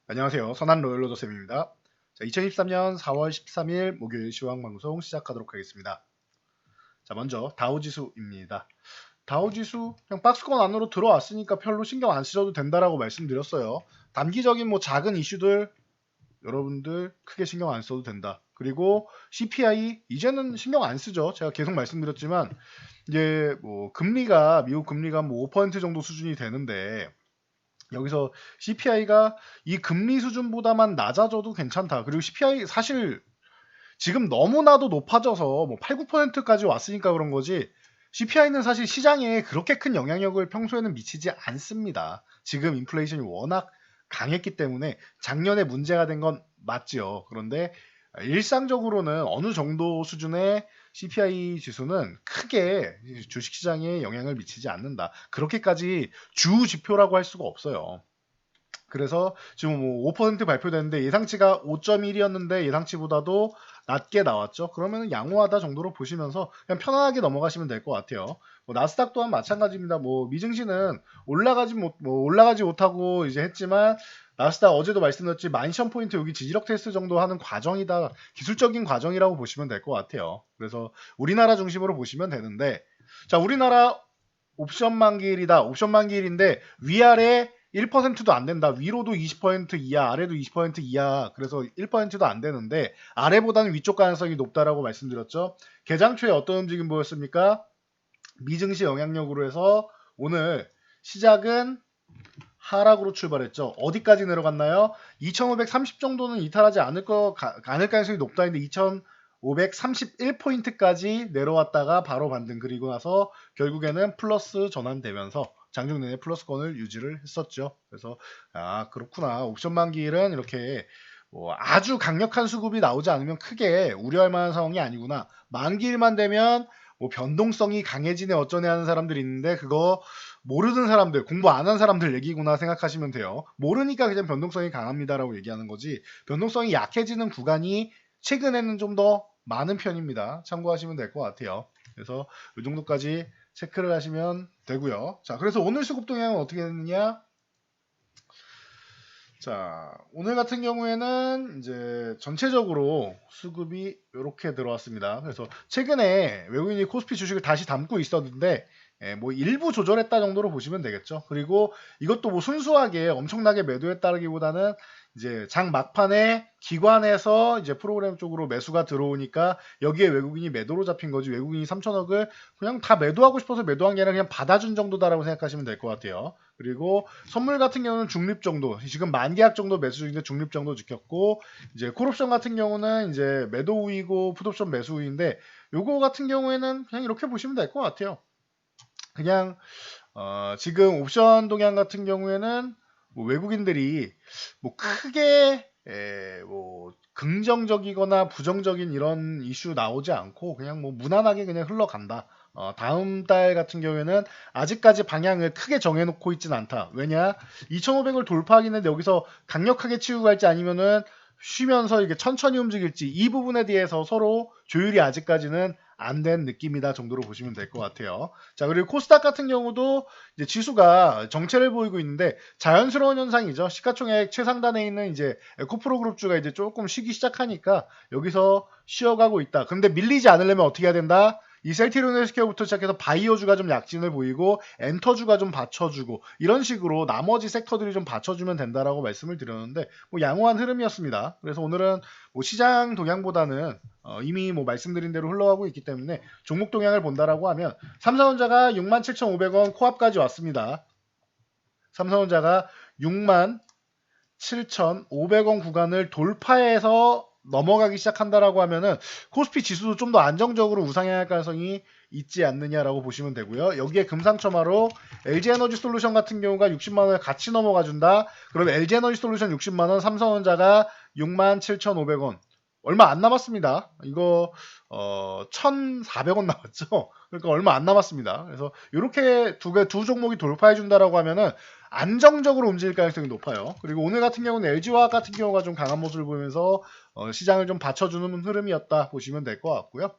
안녕하세요. 선한 로열로더쌤입니다. 자, 2023년 4월 13일 목요일 시황방송 시작하도록 하겠습니다. 자, 먼저 다우지수입니다. 다우지수 그냥 박스권 안으로 들어왔으니까 별로 신경 안 쓰셔도 된다라고 말씀드렸어요. 단기적인 뭐 작은 이슈들 여러분들 크게 신경 안 써도 된다. 그리고 CPI 이제는 신경 안 쓰죠. 제가 계속 말씀드렸지만 이제 뭐 금리가 미국 금리가 뭐 5% 정도 수준이 되는데 여기서 CPI가 이 금리 수준보다만 낮아져도 괜찮다. 그리고 CPI 사실 지금 너무나도 높아져서 뭐 8, 9%까지 왔으니까 그런 거지. CPI는 사실 시장에 그렇게 큰 영향력을 평소에는 미치지 않습니다. 지금 인플레이션이 워낙 강했기 때문에 작년에 문제가 된 건 맞지요. 그런데 일상적으로는 어느 정도 수준의 CPI 지수는 크게 주식시장에 영향을 미치지 않는다. 그렇게까지 주 지표라고 할 수가 없어요. 그래서 지금 뭐 5% 발표됐는데 예상치가 5.1이었는데 예상치보다도 낮게 나왔죠. 그러면 양호하다 정도로 보시면서 그냥 편안하게 넘어가시면 될 것 같아요. 뭐 나스닥 또한 마찬가지입니다. 뭐 미증시는 올라가지 못하고 이제 했지만 나스닥 어제도 말씀드렸지 만션 포인트 여기 지지력 테스트 정도 하는 과정이다. 기술적인 과정이라고 보시면 될 것 같아요. 그래서 우리나라 중심으로 보시면 되는데 자 우리나라 옵션 만기일이다. 옵션 만기일인데 위아래 1%도 안 된다. 위로도 20% 이하, 아래도 20% 이하. 그래서 1%도 안 되는데 아래보다는 위쪽 가능성이 높다라고 말씀드렸죠. 개장 초에 어떤 움직임 보였습니까? 미증시 영향력으로 해서 오늘 시작은 하락으로 출발했죠. 어디까지 내려갔나요? 2530 정도는 이탈하지 않을 가능성이 높다 했는데 2531포인트까지 내려왔다가 바로 반등 그리고 나서 결국에는 플러스 전환되면서 장중 내내 플러스권을 유지를 했었죠. 그래서 그렇구나. 옵션 만기일은 이렇게 뭐 아주 강력한 수급이 나오지 않으면 크게 우려할 만한 상황이 아니구나. 만기일만 되면 뭐 변동성이 강해지네 어쩌네 하는 사람들이 있는데 그거 모르는 사람들, 공부 안 한 사람들 얘기구나 생각하시면 돼요. 모르니까 그냥 변동성이 강합니다라고 얘기하는 거지. 변동성이 약해지는 구간이 최근에는 좀 더 많은 편입니다. 참고하시면 될 것 같아요. 그래서 이 정도까지 체크를 하시면 되고요. 자, 그래서 오늘 수급 동향은 어떻게 됐느냐? 자, 오늘 같은 경우에는 이제 전체적으로 수급이 이렇게 들어왔습니다. 그래서 최근에 외국인이 코스피 주식을 다시 담고 있었는데 뭐 일부 조절했다 정도로 보시면 되겠죠. 그리고 이것도 뭐 순수하게 엄청나게 매도했다기보다는 이제 장 막판에 기관에서 이제 프로그램 쪽으로 매수가 들어오니까 여기에 외국인이 매도로 잡힌 거지 외국인이 3천억을 그냥 다 매도하고 싶어서 매도한 게 아니라 그냥 받아준 정도다라고 생각하시면 될 것 같아요. 그리고 선물 같은 경우는 중립 정도, 지금 만계약 정도 매수 중인데 중립 정도 지켰고, 이제 콜옵션 같은 경우는 이제 매도 우위고 풋옵션 매수 우위인데, 요거 같은 경우에는 그냥 이렇게 보시면 될 것 같아요. 그냥 지금 옵션 동향 같은 경우에는 뭐 외국인들이 뭐 크게 뭐 긍정적이거나 부정적인 이런 이슈 나오지 않고 그냥 뭐 무난하게 그냥 흘러간다. 다음 달 같은 경우에는 아직까지 방향을 크게 정해놓고 있진 않다. 왜냐? 2,500을 돌파하긴 했는데 여기서 강력하게 치고 갈지 아니면은 쉬면서 이게 천천히 움직일지 이 부분에 대해서 서로 조율이 아직까지는 안 된 느낌이다 정도로 보시면 될 것 같아요. 자, 그리고 코스닥 같은 경우도 이제 지수가 정체를 보이고 있는데 자연스러운 현상이죠. 시가총액 최상단에 있는 이제 에코프로 그룹주가 이제 조금 쉬기 시작하니까 여기서 쉬어가고 있다. 근데 밀리지 않으려면 어떻게 해야 된다? 이 셀티론 헬스케어부터 시작해서 바이오주가 좀 약진을 보이고 엔터주가 좀 받쳐주고 이런 식으로 나머지 섹터들이 좀 받쳐주면 된다라고 말씀을 드렸는데 뭐 양호한 흐름이었습니다. 그래서 오늘은 뭐 시장 동향보다는 이미 뭐 말씀드린 대로 흘러가고 있기 때문에 종목 동향을 본다라고 하면 삼성전자가 67,500원 코앞까지 왔습니다. 삼성전자가 67,500원 구간을 돌파해서 넘어가기 시작한다라고 하면은 코스피 지수도 좀 더 안정적으로 우상향할 가능성이 있지 않느냐라고 보시면 되고요. 여기에 금상첨화로 LG에너지솔루션 같은 경우가 60만 원을 같이 넘어가 준다. 그럼 LG에너지솔루션 60만 원, 삼성전자가 67,500원. 얼마 안 남았습니다. 이거 1,400원 남았죠. 그러니까 얼마 안 남았습니다. 그래서 이렇게 두 종목이 돌파해 준다라고 하면은 안정적으로 움직일 가능성이 높아요. 그리고 오늘 같은 경우는 LG화학 같은 경우가 좀 강한 모습을 보이면서 시장을 좀 받쳐주는 흐름이었다 보시면 될 것 같고요.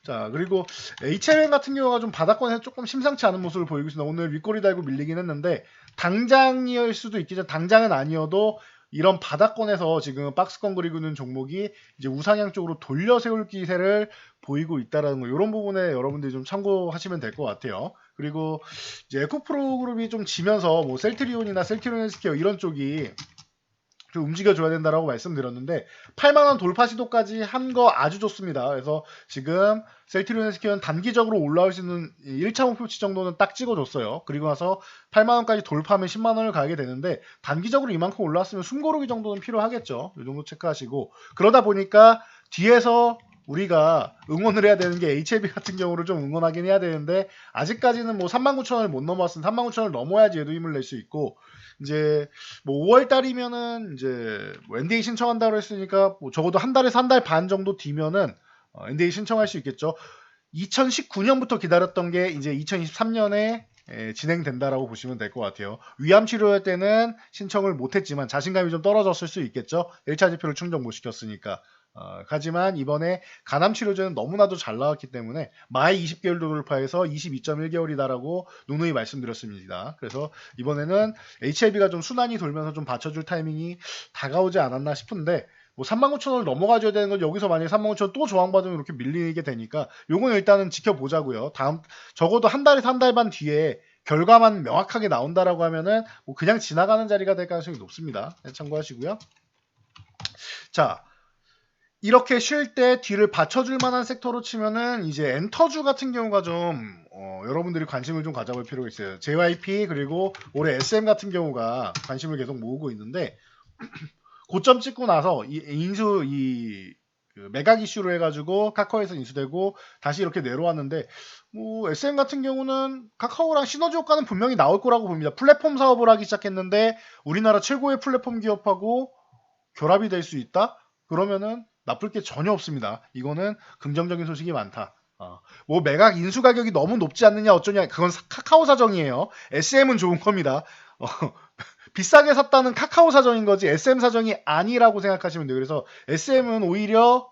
자, 그리고 HLN 같은 경우가 좀 바닥권에서 조금 심상치 않은 모습을 보이고 있습니다. 오늘 윗꼬리 달고 밀리긴 했는데 당장일 수도 있겠죠. 당장은 아니어도 이런 바닥권에서 지금 박스권 그리고 있는 종목이 이제 우상향 쪽으로 돌려 세울 기세를 보이고 있다라는 거, 이런 부분에 여러분들이 좀 참고하시면 될 것 같아요. 그리고 이제 에코프로 그룹이 좀 지면서 뭐 셀트리온이나 셀트리온 헬스케어 이런 쪽이 좀 움직여줘야 된다라고 말씀드렸는데 8만원 돌파 시도까지 한 거 아주 좋습니다. 그래서 지금 셀트리온 헬스케어는 단기적으로 올라올 수 있는 1차 목표치 정도는 딱 찍어줬어요. 그리고 나서 8만원까지 돌파하면 10만원을 가게 되는데 단기적으로 이만큼 올라왔으면 숨고르기 정도는 필요하겠죠. 이 정도 체크하시고, 그러다 보니까 뒤에서 우리가 응원을 해야 되는 게 HLB 같은 경우를 좀 응원하긴 해야 되는데 아직까지는 뭐 39,000원을 못 넘어왔으면 39,000원을 넘어야지 얘도 힘을 낼 수 있고, 이제 뭐 5월 달이면은 이제 뭐 NDA 신청한다고 했으니까 뭐 적어도 한 달에서 한 달 반 정도 뒤면은 NDA 신청할 수 있겠죠. 2019년부터 기다렸던 게 이제 2023년에 진행된다라고 보시면 될 것 같아요. 위암 치료할 때는 신청을 못했지만 자신감이 좀 떨어졌을 수 있겠죠. 1차 지표를 충족 못 시켰으니까. 하지만 이번에 간암 치료제는 너무나도 잘 나왔기 때문에 마이 20개월도 돌파해서 22.1개월이다라고 누누이 말씀드렸습니다. 그래서 이번에는 HLB가 좀 순환이 돌면서 좀 받쳐줄 타이밍이 다가오지 않았나 싶은데, 뭐 39,000원을 넘어가줘야 되는 건 여기서 만약에 39,000원 또 저항받으면 이렇게 밀리게 되니까 요건 일단은 지켜보자고요. 다음 적어도 한 달에서 한 달 반 뒤에 결과만 명확하게 나온다라고 하면은 뭐 그냥 지나가는 자리가 될 가능성이 높습니다. 참고하시고요. 자, 이렇게 쉴 때 뒤를 받쳐줄 만한 섹터로 치면은 이제 엔터주 같은 경우가 좀 여러분들이 관심을 좀 가져볼 필요가 있어요. JYP 그리고 올해 SM 같은 경우가 관심을 계속 모으고 있는데 고점 찍고 나서 그 매각 이슈로 해가지고 카카오에서 인수되고 다시 이렇게 내려왔는데, 뭐 SM 같은 경우는 카카오랑 시너지 효과는 분명히 나올 거라고 봅니다. 플랫폼 사업을 하기 시작했는데 우리나라 최고의 플랫폼 기업하고 결합이 될 수 있다? 그러면은 나쁠 게 전혀 없습니다. 이거는 긍정적인 소식이 많다. 뭐 매각 인수 가격이 너무 높지 않느냐 어쩌냐, 그건 카카오 사정이에요. SM은 좋은 겁니다. 비싸게 샀다는 카카오 사정인 거지 SM 사정이 아니라고 생각하시면 돼요. 그래서 SM은 오히려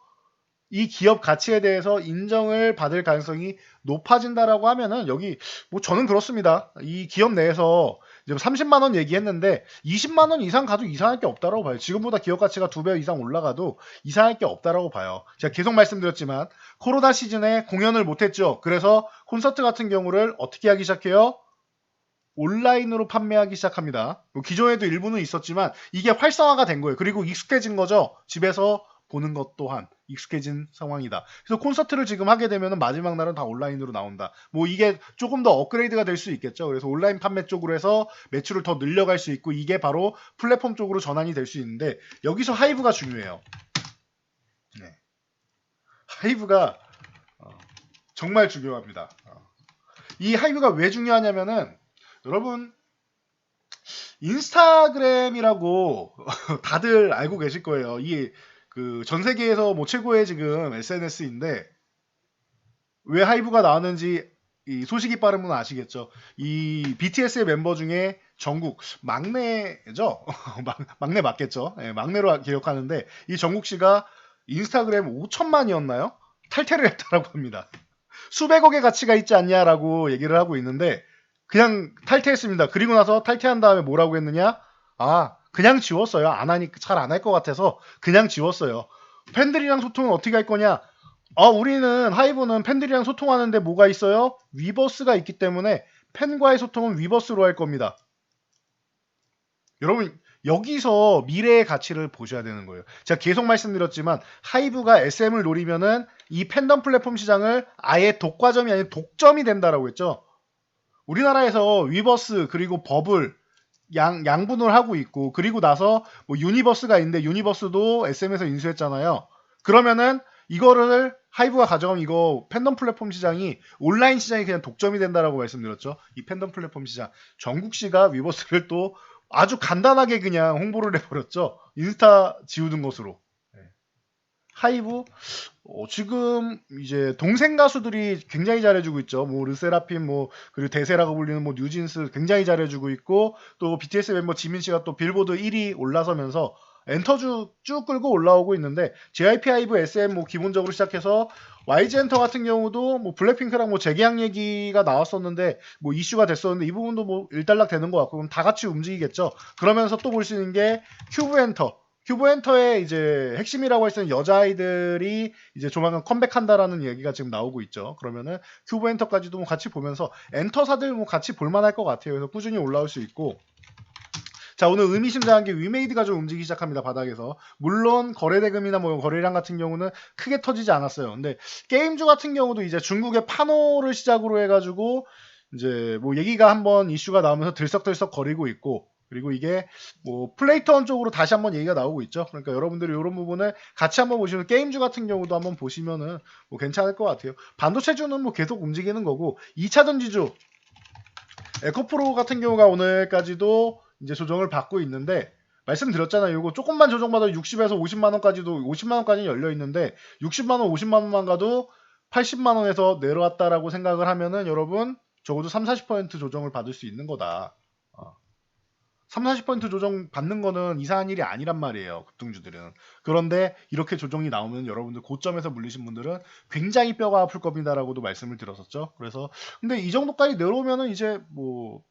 이 기업 가치에 대해서 인정을 받을 가능성이 높아진다라고 하면은, 여기 뭐 저는 그렇습니다. 이 기업 내에서 지금 30만 원 얘기했는데 20만 원 이상 가도 이상할 게 없다라고 봐요. 지금보다 기업 가치가 2배 이상 올라가도 이상할 게 없다라고 봐요. 제가 계속 말씀드렸지만 코로나 시즌에 공연을 못했죠. 그래서 콘서트 같은 경우를 어떻게 하기 시작해요? 온라인으로 판매하기 시작합니다. 뭐 기존에도 일부는 있었지만 이게 활성화가 된 거예요. 그리고 익숙해진 거죠. 집에서 보는 것 또한 익숙해진 상황이다. 그래서 콘서트를 지금 하게 되면 마지막 날은 다 온라인으로 나온다. 뭐 이게 조금 더 업그레이드가 될 수 있겠죠. 그래서 온라인 판매 쪽으로 해서 매출을 더 늘려갈 수 있고 이게 바로 플랫폼 쪽으로 전환이 될 수 있는데, 여기서 하이브가 중요해요. 네. 하이브가 정말 중요합니다. 이 하이브가 왜 중요하냐면은 여러분 인스타그램이라고 다들 알고 계실 거예요. 이 그 전 세계에서 뭐 최고의 지금 SNS인데 왜 하이브가 나왔는지 이 소식이 빠른 분은 아시겠죠. 이 BTS의 멤버 중에 정국 막내죠. 막내 맞겠죠. 네, 막내로 기억하는데 이 정국 씨가 인스타그램 5천만이었나요? 탈퇴를 했다라고 합니다. 수백억의 가치가 있지 않냐라고 얘기를 하고 있는데 그냥 탈퇴했습니다. 그리고 나서 탈퇴한 다음에 뭐라고 했느냐? 그냥 지웠어요. 안 하니까 잘 안 할 것 같아서 그냥 지웠어요. 팬들이랑 소통은 어떻게 할 거냐? 우리는 하이브는 팬들이랑 소통하는데 뭐가 있어요? 위버스가 있기 때문에 팬과의 소통은 위버스로 할 겁니다. 여러분 여기서 미래의 가치를 보셔야 되는 거예요. 제가 계속 말씀드렸지만 하이브가 SM을 노리면은 이 팬덤 플랫폼 시장을 아예 독과점이 아닌 독점이 된다라고 했죠. 우리나라에서 위버스 그리고 버블 양분을 하고 있고, 그리고 나서 뭐 유니버스가 있는데 유니버스도 SM에서 인수했잖아요. 그러면은 이거를 하이브가 가져가면 이거 팬덤 플랫폼 시장이 온라인 시장이 그냥 독점이 된다라고 말씀드렸죠. 이 팬덤 플랫폼 시장 정국 씨가 위버스를 또 아주 간단하게 그냥 홍보를 해버렸죠. 인스타 지우는 것으로. 하이브 지금 이제 동생 가수들이 굉장히 잘해주고 있죠. 뭐 르세라핌 뭐 그리고 대세라고 불리는 뭐 뉴진스 굉장히 잘해주고 있고, 또 BTS 멤버 지민 씨가 또 빌보드 1위 올라서면서 엔터 쭉 끌고 올라오고 있는데 JYP5 SM 뭐 기본적으로 시작해서 YG 엔터 같은 경우도 뭐 블랙핑크랑 뭐 재계약 얘기가 나왔었는데 뭐 이슈가 됐었는데 이 부분도 뭐 일단락 되는 것 같고 그럼 다 같이 움직이겠죠. 그러면서 또 볼 수 있는 게 큐브 엔터. 큐브 엔터의 이제 핵심이라고 할 수 있는 여자아이들이 이제 조만간 컴백한다라는 얘기가 지금 나오고 있죠. 그러면은 큐브 엔터까지도 뭐 같이 보면서 엔터사들 뭐 같이 볼만할 것 같아요. 그래서 꾸준히 올라올 수 있고. 자, 오늘 의미심장한 게 위메이드가 좀 움직이기 시작합니다. 바닥에서. 물론 거래대금이나 뭐 거래량 같은 경우는 크게 터지지 않았어요. 근데 게임주 같은 경우도 이제 중국의 파노를 시작으로 해가지고 이제 뭐 얘기가 한번 이슈가 나오면서 들썩들썩 거리고 있고 그리고 이게 뭐 플레이턴 쪽으로 다시 한번 얘기가 나오고 있죠. 그러니까 여러분들이 이런 부분을 같이 한번 보시면 게임주 같은 경우도 한번 보시면은 뭐 괜찮을 것 같아요. 반도체주는 뭐 계속 움직이는 거고 2차 전지주 에코프로 같은 경우가 오늘까지도 이제 조정을 받고 있는데 말씀드렸잖아요. 이거 조금만 조정받아 60에서 50만 원까지도 50만 원까지 열려 있는데 60만 원, 50만 원만 가도 80만 원에서 내려왔다라고 생각을 하면은 여러분 적어도 3, 40% 조정을 받을 수 있는 거다. 3, 40% 조정 받는 거는 이상한 일이 아니란 말이에요. 급등주들은. 그런데 이렇게 조정이 나오면 여러분들 고점에서 물리신 분들은 굉장히 뼈가 아플 겁니다라고도 말씀을 드렸었죠. 그래서 근데 이 정도까지 내려오면은 이제 뭐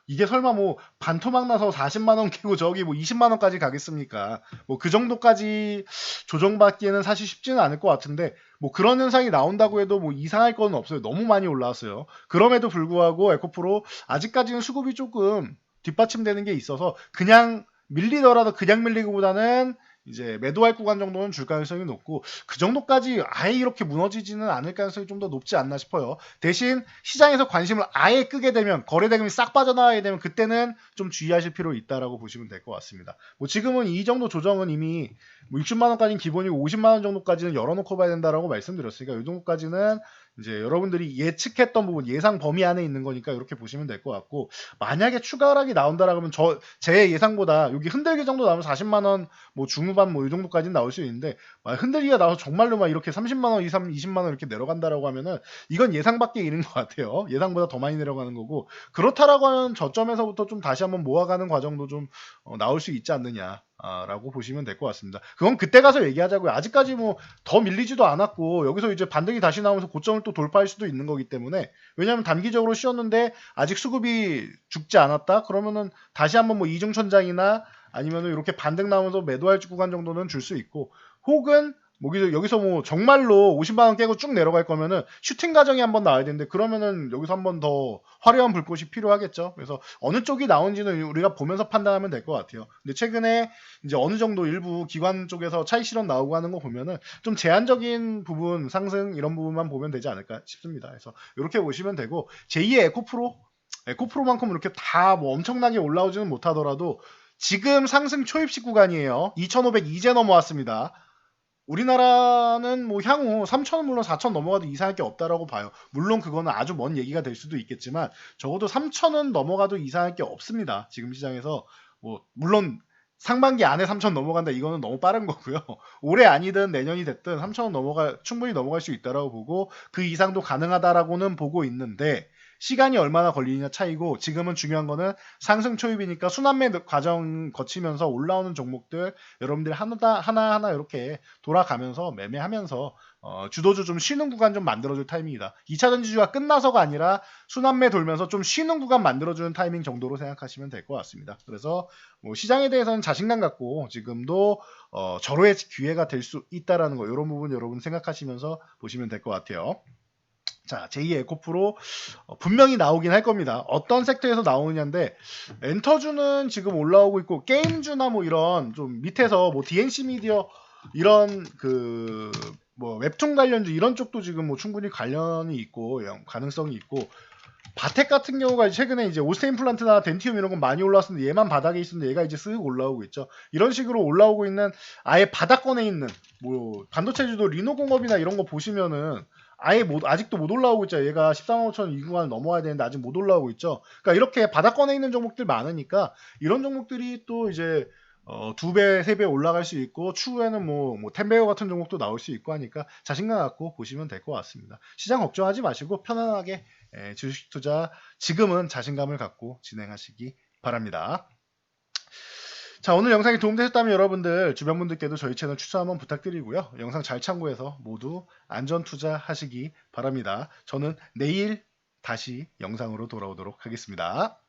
이게 설마 뭐 반토막 나서 40만 원 끼고 저기 뭐 20만 원까지 가겠습니까? 뭐 그 정도까지 조정받기에는 사실 쉽지는 않을 것 같은데 뭐 그런 현상이 나온다고 해도 뭐 이상할 건 없어요. 너무 많이 올라왔어요. 그럼에도 불구하고 에코프로 아직까지는 수급이 조금 뒷받침되는 게 있어서 그냥 밀리더라도 그냥 밀리기보다는 이제 매도할 구간 정도는 줄 가능성이 높고 그 정도까지 아예 이렇게 무너지지는 않을 가능성이 좀 더 높지 않나 싶어요. 대신 시장에서 관심을 아예 끄게 되면 거래대금이 싹 빠져나가게 되면 그때는 좀 주의하실 필요 있다라고 보시면 될 것 같습니다. 뭐 지금은 이 정도 조정은 이미 뭐 60만 원까지는 기본이고 50만 원 정도까지는 열어놓고 봐야 된다라고 말씀드렸으니까 이 정도까지는 이제 여러분들이 예측했던 부분 예상 범위 안에 있는 거니까 이렇게 보시면 될 것 같고 만약에 추가 하락이 나온다라 그러면 제 예상보다 여기 흔들기 정도 나오면 40만 원 뭐 중후반 뭐 이 정도까지는 나올 수 있는데 흔들기가 나와서 정말로 막 이렇게 30만 원, 20만 원 이렇게 내려간다라고 하면은 이건 예상 밖의 일인 것 같아요. 예상보다 더 많이 내려가는 거고 그렇다라고 하면 저점에서부터 좀 다시 한번 모아가는 과정도 좀 나올 수 있지 않느냐. 라고 보시면 될 것 같습니다. 그건 그때 가서 얘기하자고요. 아직까지 뭐 더 밀리지도 않았고 여기서 이제 반등이 다시 나오면서 고점을 또 돌파할 수도 있는 거기 때문에 왜냐하면 단기적으로 쉬었는데 아직 수급이 죽지 않았다? 그러면은 다시 한번 뭐 이중천장이나 아니면은 이렇게 반등 나오면서 매도할 구간 정도는 줄 수 있고 혹은 뭐 여기서 뭐 정말로 50만 원 깨고 쭉 내려갈 거면은 슈팅 과정이 한번 나와야 되는데 그러면은 여기서 한번 더 화려한 불꽃이 필요하겠죠. 그래서 어느 쪽이 나온지는 우리가 보면서 판단하면 될 것 같아요. 근데 최근에 이제 어느 정도 일부 기관 쪽에서 차익 실현 나오고 하는 거 보면은 좀 제한적인 부분 상승 이런 부분만 보면 되지 않을까 싶습니다. 그래서 이렇게 보시면 되고 제2의 에코프로만큼 이렇게 다 뭐 엄청나게 올라오지는 못하더라도 지금 상승 초입식 구간이에요. 2,500 이제 넘어왔습니다. 우리나라는 뭐 향후 3,000원 물론 4,000원 넘어가도 이상할 게 없다라고 봐요. 물론 그거는 아주 먼 얘기가 될 수도 있겠지만 적어도 3,000원 넘어가도 이상할 게 없습니다. 지금 시장에서 뭐 물론 상반기 안에 3,000원 넘어간다 이거는 너무 빠른 거고요. 올해 아니든 내년이 됐든 3,000원 충분히 넘어갈 수 있다라고 보고 그 이상도 가능하다라고는 보고 있는데 시간이 얼마나 걸리느냐 차이고 지금은 중요한 거는 상승 초입이니까 순환매 과정 거치면서 올라오는 종목들 여러분들이 하나하나 이렇게 돌아가면서 매매하면서 주도주 좀 쉬는 구간 좀 만들어줄 타이밍이다. 2차 전지주가 끝나서가 아니라 순환매 돌면서 좀 쉬는 구간 만들어주는 타이밍 정도로 생각하시면 될 것 같습니다. 그래서 뭐 시장에 대해서는 자신감 갖고 지금도 절호의 기회가 될 수 있다라는 거 이런 부분 여러분 생각하시면서 보시면 될 것 같아요. 자, 제2의 에코프로 분명히 나오긴 할 겁니다. 어떤 섹터에서 나오느냐인데 엔터주는 지금 올라오고 있고 게임주나 뭐 이런 좀 밑에서 뭐 DNC 미디어 이런 그 뭐 웹툰 관련주 이런 쪽도 지금 뭐 충분히 관련이 있고 가능성이 있고 바텍 같은 경우가 최근에 이제 오스테인 플란트나 덴티움 이런 건 많이 올라왔었는데 얘만 바닥에 있었는데 얘가 이제 쓱 올라오고 있죠. 이런 식으로 올라오고 있는 아예 바닥권에 있는 뭐 반도체주도 리노공업이나 이런 거 보시면은 아예 아직도 못 올라오고 있죠. 얘가 13만 5천 이 구간을 넘어와야 되는데 아직 못 올라오고 있죠. 그러니까 이렇게 바닥권에 있는 종목들 많으니까 이런 종목들이 또 이제 2배, 3배 올라갈 수 있고 추후에는 뭐 텐베어 같은 종목도 나올 수 있고 하니까 자신감 갖고 보시면 될 것 같습니다. 시장 걱정하지 마시고 편안하게 주식 투자 지금은 자신감을 갖고 진행하시기 바랍니다. 자, 오늘 영상이 도움되셨다면 여러분들 주변 분들께도 저희 채널 추천 한번 부탁드리고요. 영상 잘 참고해서 모두 안전 투자하시기 바랍니다. 저는 내일 다시 영상으로 돌아오도록 하겠습니다.